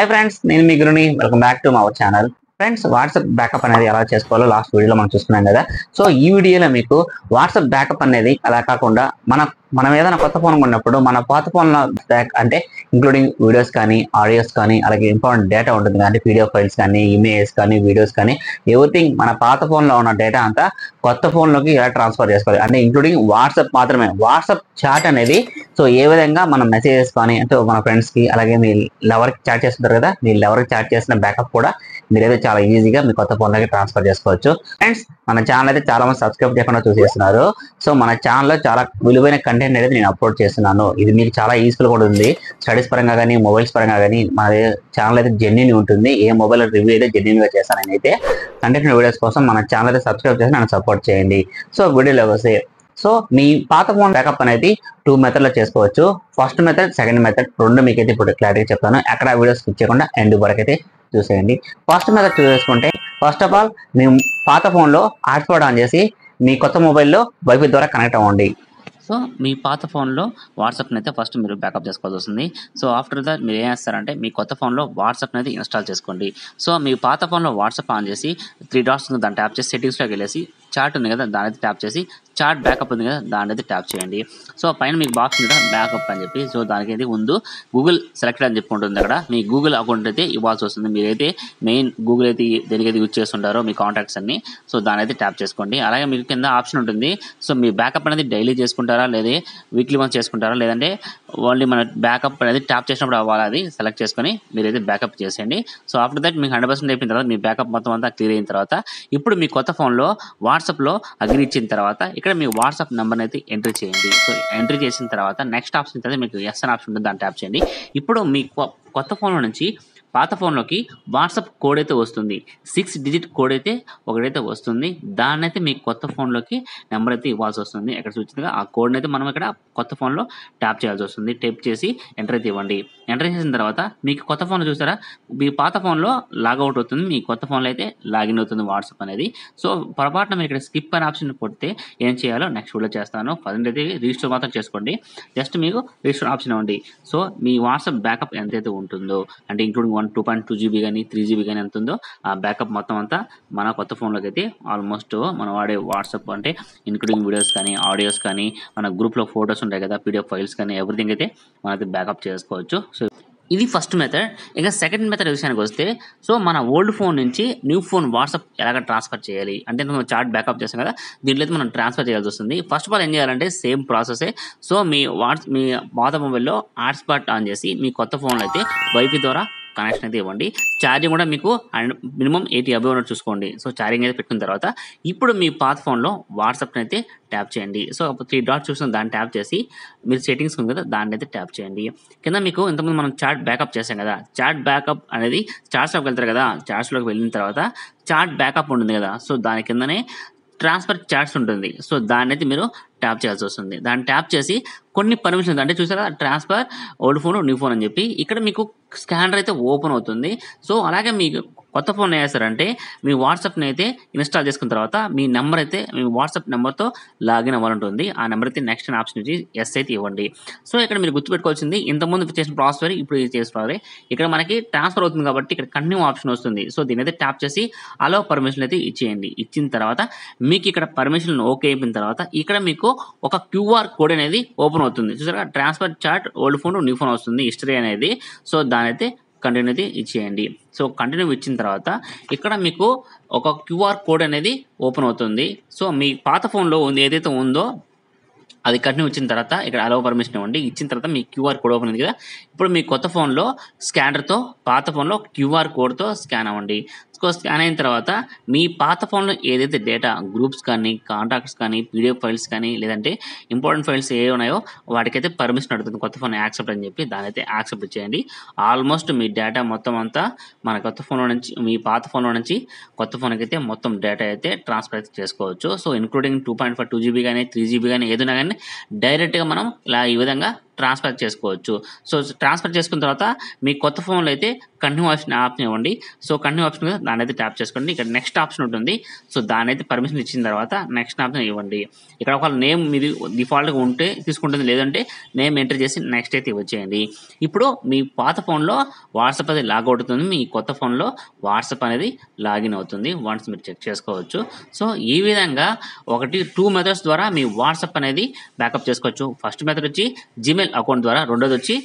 Hi friends, నేను మీ గురుని. Welcome back to our channel. Friends, WhatsApp backup అనేది ఎలా చేసుకోవాలో లాస్ట్ వీడియోలో మనం చూస్తున్నాం కదా. సో ఈ వీడియోలో మీకు వాట్సాప్ బ్యాకప్ అనేది అలా కాకుండా మనం ఏదైనా కొత్త ఫోన్ కొన్నప్పుడు మన పాత ఫోన్లో బ్యాక్ అంటే ఇంక్లూడింగ్ వీడియోస్ కానీ, ఆడియోస్ కానీ, అలాగే ఇంపార్టెంట్ డేటా ఉంటుంది కానీ, పీడిఎఫ్ ఫైల్స్ కానీ, ఇమేజెస్ కానీ, వీడియోస్ కానీ, ఎవ్రీథింగ్ మన పాత ఫోన్లో ఉన్న డేటా అంతా కొత్త ఫోన్లోకి ఎలా ట్రాన్స్ఫర్ చేసుకోవాలి అంటే ఇంక్లూడింగ్ వాట్సాప్ మాత్రమే. వాట్సాప్ చాట్ అనేది సో ఏ విధంగా మనం మెసేజెస్ కానీ అంటే మన ఫ్రెండ్స్కి అలాగే మీ లవర్కి చాట్ చేస్తుంటారు కదా, మీ లవర్కి చాట్ చేసిన బ్యాకప్ కూడా మీరైతే చాలా ఈజీగా మీ కొత్త ఫోన్లోకి ట్రాన్స్ఫర్ చేసుకోవచ్చు. ఫ్రెండ్స్, మన ఛానల్ అయితే చాలా మంది సబ్స్క్రైబ్ చేయకుండా చూసేస్తున్నారు. సో మన ఛానల్లో చాలా విలువైన కంటెంట్ అనేది నేను అప్లోడ్ చేస్తున్నాను. ఇది మీకు చాలా యూస్ఫుల్ కూడా ఉంది. స్టడీస్ పరంగా కానీ, మొబైల్స్ పరంగా కానీ మన ఛానల్ అయితే జెన్యూన్ ఉంటుంది. ఏ మొబైల్ రివ్యూ అయితే జెన్యూన్గా చేస్తాను. నేనైతే కంటెంట్ వీడియోస్ కోసం మన ఛానల్ అయితే సబ్స్క్రైబ్ చేసి నన్ను సపోర్ట్ చేయండి. సో వీడియోలోకి వస్తే, సో మీ పాత ఫోన్ బ్యాకప్ అనేది 2 మెథడ్లో చేసుకోవచ్చు. ఫస్ట్ మెథడ్, సెకండ్ మెథడ్ రెండు మీకైతే ఇప్పుడు క్లారిటీగా చెప్తాను. ఎక్కడ వీడియో స్కిప్ చేయకుండా ఎండ్ వరకు అయితే చూసేయండి. ఫస్ట్ మెథడ్ చూసుకుంటే, ఫస్ట్ ఆఫ్ ఆల్ మీ పాత ఫోన్లో హాట్స్పాట్ ఆన్ చేసి మీ కొత్త మొబైల్లో వైఫై ద్వారా కనెక్ట్ అవ్వండి. సో మీ పాత ఫోన్లో వాట్సాప్ని అయితే ఫస్ట్ మీరు బ్యాకప్ చేసుకోవాల్సి వస్తుంది. సో ఆఫ్టర్ దట్ మీరు ఏం చేస్తారంటే మీ కొత్త ఫోన్లో వాట్సాప్ని అయితే ఇన్స్టాల్ చేసుకోండి. సో మీ పాత ఫోన్లో వాట్సాప్ ఆన్ చేసి 3 డాట్స్ దాన్ని ట్యాప్ చేసి సెట్టింగ్స్లోకి వెళ్ళేసి చాట్ ఉంది కదా దాని అయితే ట్యాప్ చేసి చాట్ బ్యాకప్ ఉంది కదా దాని అయితే ట్యాప్ చేయండి. సో పైన మీకు బాక్స్ ఉంది కదా బ్యాకప్ అని చెప్పి, సో దానికి అయితే ముందు గూగుల్ సెలెక్టెడ్ అని చెప్పి ఉంటుంది. అక్కడ మీ గూగుల్ అకౌంట్ అయితే ఇవ్వాల్సి వస్తుంది. మీరైతే మెయిన్ గూగుల్ అయితే దేనికైతే యూజ్ చేస్తుంటారో మీ కాంటాక్ట్స్ అన్ని, సో దాని అయితే ట్యాప్ చేసుకోండి. అలాగే మీకు కింద ఆప్షన్ ఉంటుంది. సో మీ బ్యాకప్ అనేది డైలీ చేసుకుంటారా, లేదా వీక్లీ వన్స్ చేసుకుంటారా, లేదంటే ఓన్లీ మన బ్యాకప్ అనేది ట్యాప్ చేసినప్పుడు అవ్వాలి, అది సెలెక్ట్ చేసుకొని మీరైతే బ్యాకప్ చేసేయండి. సో ఆఫ్టర్ దట్ మీకు 100% అయిపోయిన తర్వాత మీ బ్యాకప్ మొత్తం అంతా క్లియర్ అయిన తర్వాత ఇప్పుడు మీ కొత్త ఫోన్లో వాట్సాప్లో అగ్రి ఇచ్చిన తర్వాత ఇక్కడ మీ వాట్సాప్ నెంబర్ని అయితే ఎంట్రీ చేయండి. సో ఎంట్రీ చేసిన తర్వాత నెక్స్ట్ ఆప్షన్ అయితే మీకు ఎస్ అని ఆప్షన్ ఉంటుంది, దాన్ని ట్యాప్ చేయండి. ఇప్పుడు మీ కొత్త ఫోన్లో నుంచి పాత ఫోన్లోకి వాట్సాప్ కోడ్ అయితే వస్తుంది. 6 డిజిట్ కోడ్ అయితే ఒకటైతే వస్తుంది. దాన్ని అయితే మీ కొత్త ఫోన్లోకి నెంబర్ అయితే ఇవ్వాల్సి వస్తుంది. ఇక్కడ చూసిందిగా ఆ కోడ్ని అయితే మనం ఇక్కడ కొత్త ఫోన్లో ట్యాప్ చేయాల్సి వస్తుంది. టైప్ చేసి ఎంటర్ అయితే ఇవ్వండి. ఎంటర్ చేసిన తర్వాత మీకు కొత్త ఫోన్లో చూసారా, మీ పాత ఫోన్లో లాగౌట్ అవుతుంది, మీ కొత్త ఫోన్లో అయితే లాగిన్ అవుతుంది వాట్సాప్ అనేది. సో పొరపాటున మీరు ఇక్కడ స్కిప్ అనే ఆప్షన్ కొడితే ఏం చేయాలో నెక్స్ట్ వీడియో చేస్తాను. ఫస్ట్ అయితే రిజిస్టర్ మాత్రం చేసుకోండి. జస్ట్ మీకు రిజిస్టర్ ఆప్షన్ ఇవ్వండి. సో మీ వాట్సాప్ బ్యాకప్ ఎంతైతే ఉంటుందో అంటే ఇంక్లూడింగ్ 2.2 GB కానీ 3 GB కానీ ఎంత ఉందో ఆ బ్యాకప్ మొత్తం అంతా మన కొత్త ఫోన్లోకి అయితే ఆల్మోస్ట్ మనం వాడే వాట్సాప్ అంటే ఇంక్లూడింగ్ వీడియోస్ కానీ, ఆడియోస్ కానీ, మన గ్రూప్లో ఫొటోస్ ఉంటాయి కదా, పీడిఎఫ్ ఫైల్స్ కానీ, ఎవ్రీథింగ్ అయితే మనైతే బ్యాకప్ చేసుకోవచ్చు. సో ఇది ఫస్ట్ మెథడ్. ఇక సెకండ్ మెథడ్ విషయానికి వస్తే, సో మన ఓల్డ్ ఫోన్ నుంచి న్యూ ఫోన్ వాట్సాప్ ఎలాగ ట్రాన్స్ఫర్ చేయాలి అంటే మనం చాట్ బ్యాకప్ చేస్తాం కదా, దీంట్లో అయితే మనం ట్రాన్స్ఫర్ చేయాల్సి వస్తుంది. ఫస్ట్ ఆఫ్ ఆల్ ఏం చేయాలంటే సేమ్ ప్రాసెసే. సో మీ పాత మొబైల్లో హాట్స్పాట్ ఆన్ చేసి మీ కొత్త ఫోన్లో అయితే వైఫై ద్వారా కనెక్షన్ అయితే ఇవ్వండి. ఛార్జింగ్ కూడా మీకు మినిమం 80 అబవ్ ఉన్నట్టు చూసుకోండి. సో ఛార్జింగ్ అయితే పెట్టిన తర్వాత ఇప్పుడు మీ పాత ఫోన్లో వాట్సాప్ని అయితే ట్యాప్ చేయండి. సో 3 డాట్స్ చూసిన దాన్ని ట్యాప్ చేసి మీరు సెట్టింగ్స్ ఉంది కదా దాన్ని అయితే ట్యాప్ చేయండి. కింద మీకు ఇంతకుముందు మనం చాట్ బ్యాకప్ చేసాం కదా, చాట్ బ్యాకప్ అనేది చాట్స్లోకి వెళ్తారు కదా, చాట్స్లోకి వెళ్ళిన తర్వాత చాట్ బ్యాకప్ ఉంటుంది కదా, సో దాని కిందనే ట్రాన్స్ఫర్ చాట్స్ ఉంటుంది. సో దాన్ని అయితే మీరు ట్యాప్ చేయాల్సి వస్తుంది. దాన్ని ట్యాప్ చేసి కొన్ని పర్మిషన్స్ అంటే చూసారా, transfer old phone new phone అని చెప్పి ఇక్కడ మీకు స్కానర్ అయితే ఓపెన్ అవుతుంది. సో అలాగే మీకు కొత్త ఫోన్ ఏం చేస్తారంటే మీ వాట్సాప్ని అయితే ఇన్స్టాల్ చేసుకున్న తర్వాత మీ నెంబర్ అయితే మీ వాట్సాప్ నెంబర్తో లాగిన్ అవ్వాలంటుంది. ఆ నెంబర్ అయితే నెక్స్ట్ ఆప్షన్ నుంచి ఎస్ అయితే ఇవ్వండి. సో ఇక్కడ మీరు గుర్తుపెట్టుకోవాల్సింది ఇంతకుముందు చేసిన ప్రాసెస్ ఇప్పుడు చేస్తున్నారు. ఇక్కడ మనకి ట్రాన్స్ఫర్ అవుతుంది కాబట్టి ఇక్కడ కంటిన్యూ ఆప్షన్ వస్తుంది. సో దీని అయితే ట్యాప్ చేసి అలో పర్మిషన్ అయితే ఇచ్చేయండి. ఇచ్చిన తర్వాత మీకు ఇక్కడ పర్మిషన్ ఓకే అయిపోయిన తర్వాత ఇక్కడ మీకు ఒక క్యూఆర్ కోడ్ అనేది ఓపెన్ అవుతుంది. చూసారా, transfer chat old phone new phone వస్తుంది హిస్టరీ అనేది. సో దాని అయితే కంటిన్యూ అయితే ఇచ్చేయండి. సో కంటిన్యూ ఇచ్చిన తర్వాత ఇక్కడ మీకు ఒక క్యూఆర్ కోడ్ అనేది ఓపెన్ అవుతుంది. సో మీ పాత ఫోన్లో ఏదైతే ఉందో అది కంటిన్యూ ఇచ్చిన తర్వాత ఇక్కడ అలౌ పర్మిషన్ ఇవ్వండి. ఇచ్చిన తర్వాత మీ క్యూఆర్ కోడ్ ఓపెన్ ఉంది కదా, ఇప్పుడు మీ కొత్త ఫోన్లో స్కానర్తో పాత ఫోన్లో క్యూఆర్ కోడ్తో స్కాన్ అవ్వండి. స్కాన్ అయిన తర్వాత మీ పాత ఫోన్లో ఏదైతే డేటా గ్రూప్స్ కానీ, కాంటాక్ట్స్ కానీ, పీడిఎఫ్ ఫైల్స్ కానీ, లేదంటే ఇంపార్టెంట్ ఫైల్స్ ఏ ఉన్నాయో వాటికైతే పర్మిషన్ అడుగుతుంది కొత్త ఫోన్ యాక్సెప్ట్ అని చెప్పి, దాని అయితే యాక్సెప్ట్ చేయండి. ఆల్మోస్ట్ మీ డేటా మొత్తం అంతా మన కొత్త ఫోన్లో నుంచి మీ పాత ఫోన్లో నుంచి కొత్త ఫోన్కి అయితే మొత్తం డేటా అయితే ట్రాన్స్ఫర్ అయితే చేసుకోవచ్చు. సో ఇంక్లూడింగ్ 2.2 GB కానీ 3 GB కానీ ఏదైనా కానీ డైరెక్ట్గా మనం ఇలా ఈ విధంగా ట్రాన్స్ఫర్ చేసుకోవచ్చు. సో ట్రాన్స్ఫర్ చేసుకున్న తర్వాత మీ కొత్త ఫోన్లో అయితే కంటిన్యూ ఆప్షన్ ఇవ్వండి. సో కంటిన్యూ ఆప్షన్ మీద దాన్ని అయితే ట్యాప్ చేసుకోండి. ఇక్కడ నెక్స్ట్ ఆప్షన్ ఉంటుంది. సో దాని అయితే పర్మిషన్ ఇచ్చిన తర్వాత నెక్స్ట్ ఆప్షన్ ఇవ్వండి. ఇక్కడ ఒక నేమ్ మీది డిఫాల్ట్గా ఉంటే తీసుకుంటుంది, లేదంటే నేమ్ ఎంటర్ చేసి నెక్స్ట్ అయితే ఇవ్వచ్చేయండి. ఇప్పుడు మీ పాత ఫోన్లో వాట్సాప్ అది లాగ్ అవుతుంది, మీ కొత్త ఫోన్లో వాట్సాప్ అనేది లాగిన్ అవుతుంది. వన్స్ మీరు చెక్ చేసుకోవచ్చు. సో ఈ విధంగా 2 మెథడ్స్ ద్వారా మీ వాట్సాప్ అనేది బ్యాకప్ చేసుకోవచ్చు. ఫస్ట్ మెథడ్ వచ్చి జీమెయిల్ అకౌంట్ ద్వారా, రెండోది వచ్చి